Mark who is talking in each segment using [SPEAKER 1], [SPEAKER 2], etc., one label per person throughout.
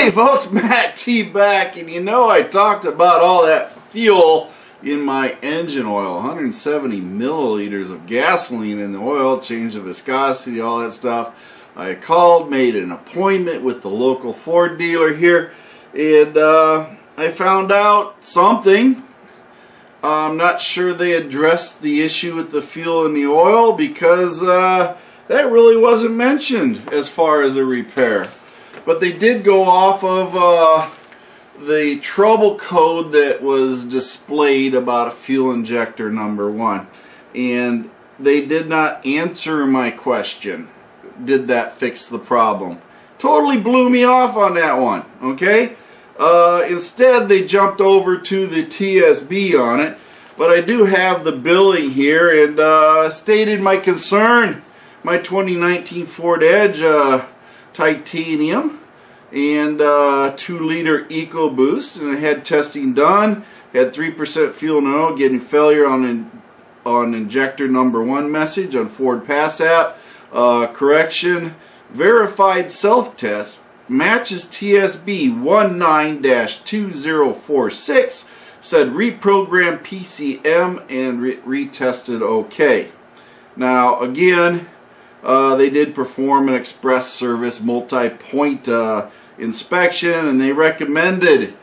[SPEAKER 1] Hey folks, Matt T back, and you know I talked about all that fuel in my engine oil, 170 milliliters of gasoline in the oil, change the viscosity, all that stuff. I called, made an appointment with the local Ford dealer here, and I found out something. I'm not sure they addressed the issue with the fuel in the oil because that really wasn't mentioned as far as a repair. But they did go off of the trouble code that was displayed about a fuel injector number 1. And they did not answer my question. Did that fix the problem? Totally blew me off on that one, okay? Instead, they jumped over to the TSB on it. But I do have the billing here and stated my concern. My 2019 Ford Edge titanium and 2-liter EcoBoost, and I had testing done, had 3% fuel and oil, getting failure on injector number 1 message on Ford Pass app, correction, verified self-test, matches TSB 19-2046, said reprogram PCM and retested OK. Now again, they did perform an express service multi-point inspection, and they recommended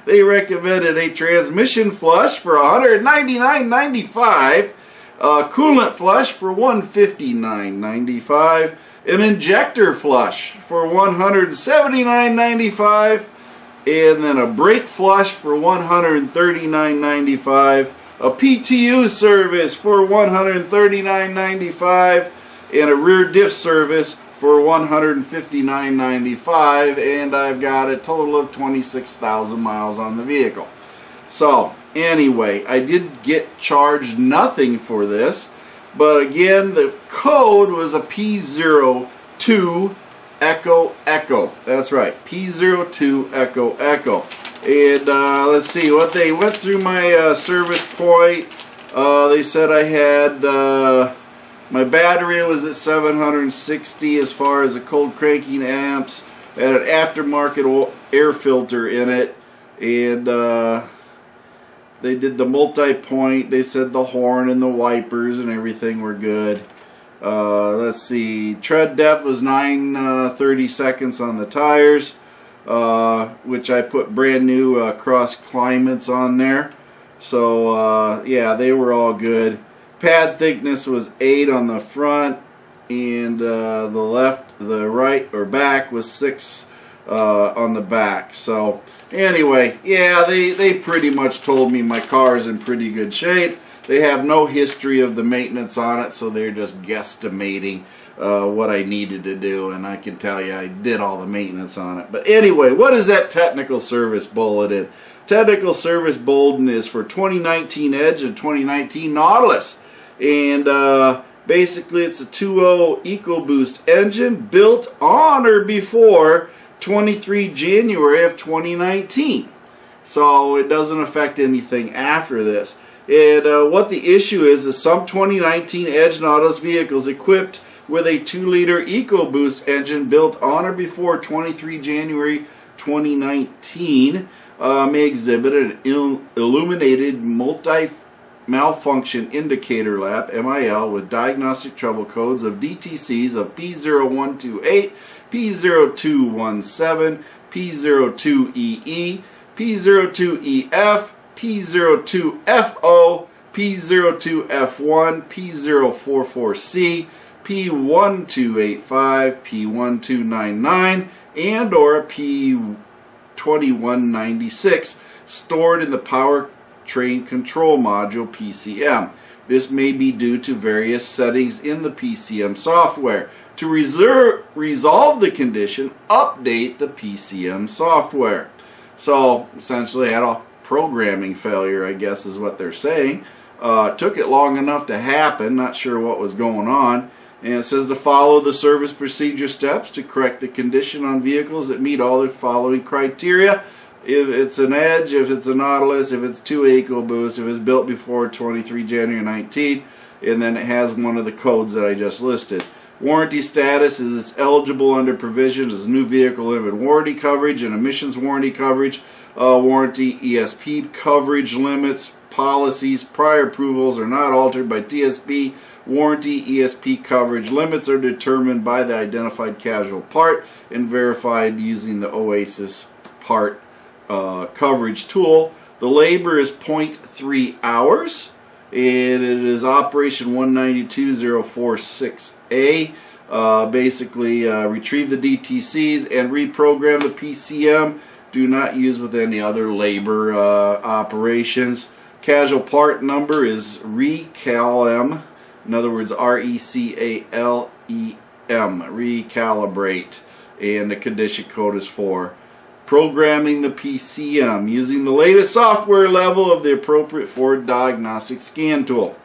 [SPEAKER 1] a transmission flush for $199.95, coolant flush for $159.95, an injector flush for $179.95, and then a brake flush for $139.95, a PTU service for $139.95, and a rear diff service for $159.95, and I've got a total of 26,000 miles on the vehicle. So anyway, I did get charged nothing for this, but again, the code was a P02 Echo Echo. That's right, P02 Echo Echo. And let's see what they went through my service point. They said I had my battery was at 760 as far as the cold cranking amps. I had an aftermarket air filter in it, and they did the multi-point. They said the horn and the wipers and everything were good. Let's see, tread depth was 9 seconds on the tires, which I put brand new cross climates on there. So yeah, they were all good. Pad thickness was 8 on the front, and the right or back was 6 on the back. So anyway, yeah, they pretty much told me my car is in pretty good shape. They have no history of the maintenance on it, so they're just guesstimating what I needed to do, and I can tell you I did all the maintenance on it. But anyway, what is that technical service bulletin? Technical service bulletin is for 2019 Edge and 2019 Nautilus. And basically it's a 2.0 EcoBoost engine built on or before 23 January of 2019. So it doesn't affect anything after this. And what the issue is some 2019 Edge Nautilus vehicles equipped with a 2-liter EcoBoost engine built on or before 23 January 2019 may exhibit an illuminated Malfunction Indicator Lamp MIL with diagnostic trouble codes of DTCs of P0128, P0217, P02EE, P02EF, P02FO, P02F1, P044C, P1285, P1299, and or P2196 stored in the Powertrain Control Module PCM. This may be due to various settings in the PCM software. To resolve the condition, update the PCM software. So essentially I had a programming failure, I guess is what they're saying. Took it long enough to happen, not sure what was going on. And it says to follow the service procedure steps to correct the condition on vehicles that meet all the following criteria. If it's an Edge, if it's a Nautilus, if it's 2 EcoBoost, if it's built before 23 January 19, and then it has one of the codes that I just listed. Warranty status is it's eligible under provisions as new vehicle limited warranty coverage and emissions warranty coverage. Warranty ESP coverage limits, policies, prior approvals are not altered by TSB. Warranty ESP coverage limits are determined by the identified casual part and verified using the Oasis part coverage tool. The labor is 0.3 hours. And it is operation 192046A. Basically, retrieve the DTCs and reprogram the PCM. Do not use with any other labor operations. Casual part number is RECALEM. In other words, RECALEM. Recalibrate. And the condition code is 4. Programming the PCM using the latest software level of the appropriate Ford diagnostic scan tool.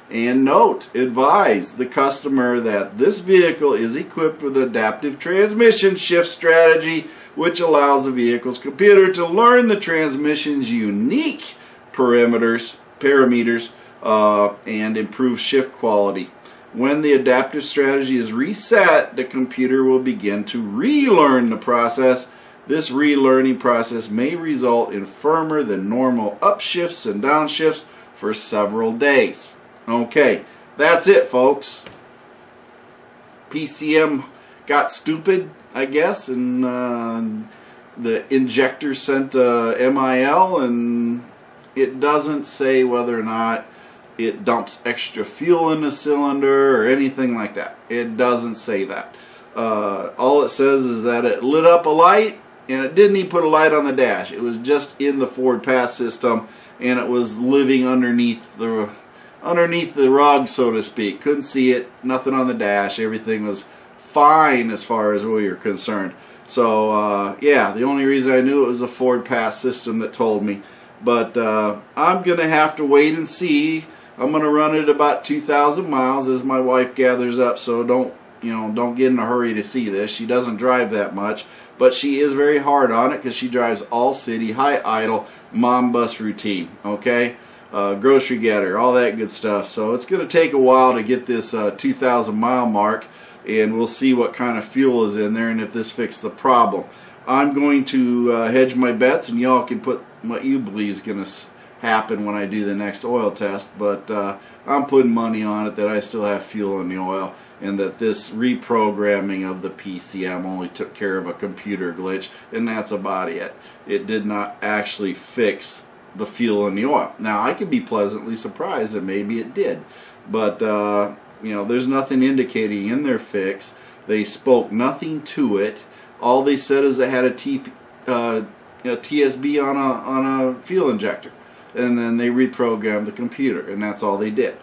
[SPEAKER 1] And note, advise the customer that this vehicle is equipped with adaptive transmission shift strategy, which allows the vehicle's computer to learn the transmission's unique parameters, and improve shift quality. When the adaptive strategy is reset, the computer will begin to relearn the process. This relearning process may result in firmer than normal upshifts and downshifts for several days. Okay, that's it, folks. PCM got stupid, I guess, and the injector sent a MIL, and it doesn't say whether or not it dumps extra fuel in the cylinder or anything like that. It doesn't say that. All it says is that it lit up a light, and it didn't even put a light on the dash. It was just in the Ford Pass system, and it was living underneath the rug, so to speak. Couldn't see it, nothing on the dash. Everything was fine as far as we were concerned. So, yeah, the only reason I knew it was a Ford Pass system that told me. But I'm going to have to wait and see. I'm going to run it about 2,000 miles as my wife gathers up, so don't get in a hurry to see this. She doesn't drive that much, but she is very hard on it because she drives all city, high idle, mom bus routine, okay? Grocery getter, all that good stuff. So it's going to take a while to get this 2,000 mile mark, and we'll see what kind of fuel is in there and if this fixed the problem. I'm going to hedge my bets, and y'all can put what you believe is going to happen when I do the next oil test, but I'm putting money on it that I still have fuel in the oil, and that this reprogramming of the PCM only took care of a computer glitch, and that's about it. It did not actually fix the fuel in the oil. Now, I could be pleasantly surprised that maybe it did, but there's nothing indicating in their fix. They spoke nothing to it. All they said is it had a TSB on a fuel injector, and then they reprogrammed the computer, and that's all they did.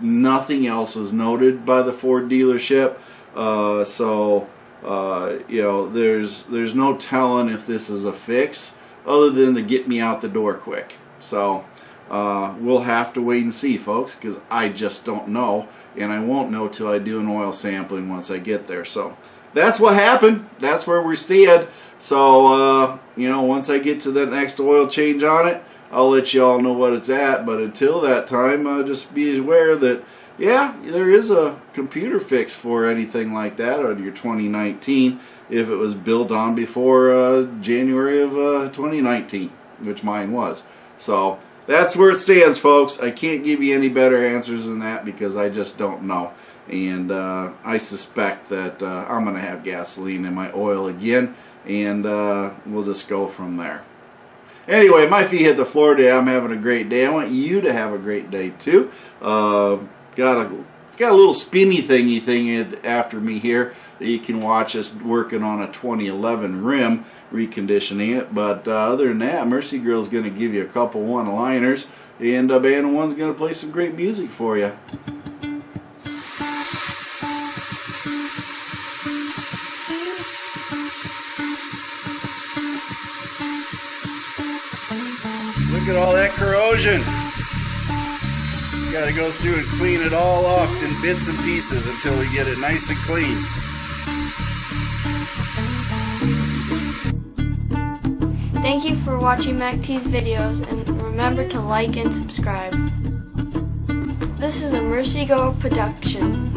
[SPEAKER 1] Nothing else was noted by the Ford dealership, there's no telling if this is a fix other than to get me out the door quick. So we'll have to wait and see, folks, because I just don't know, and I won't know till I do an oil sampling once I get there. So that's what happened. That's where we stand. So once I get to the next oil change on it, I'll let you all know what it's at, but until that time, just be aware that, yeah, there is a computer fix for anything like that on your 2019 if it was built on before January of 2019, which mine was. So that's where it stands, folks. I can't give you any better answers than that because I just don't know. And I suspect that I'm going to have gasoline in my oil again, and we'll just go from there. Anyway, my feet hit the floor today. I'm having a great day. I want you to have a great day too. Got a little spinny thingy thing after me here that you can watch us working on a 2011 rim, reconditioning it. But other than that, Mercy Girl's going to give you a couple one-liners, and Band One's going to play some great music for you. Look at all that corrosion. You gotta go through and clean it all off in bits and pieces until we get it nice and clean.
[SPEAKER 2] Thank you for watching MacT's videos, and remember to like and subscribe. This is a Mercy Girl production.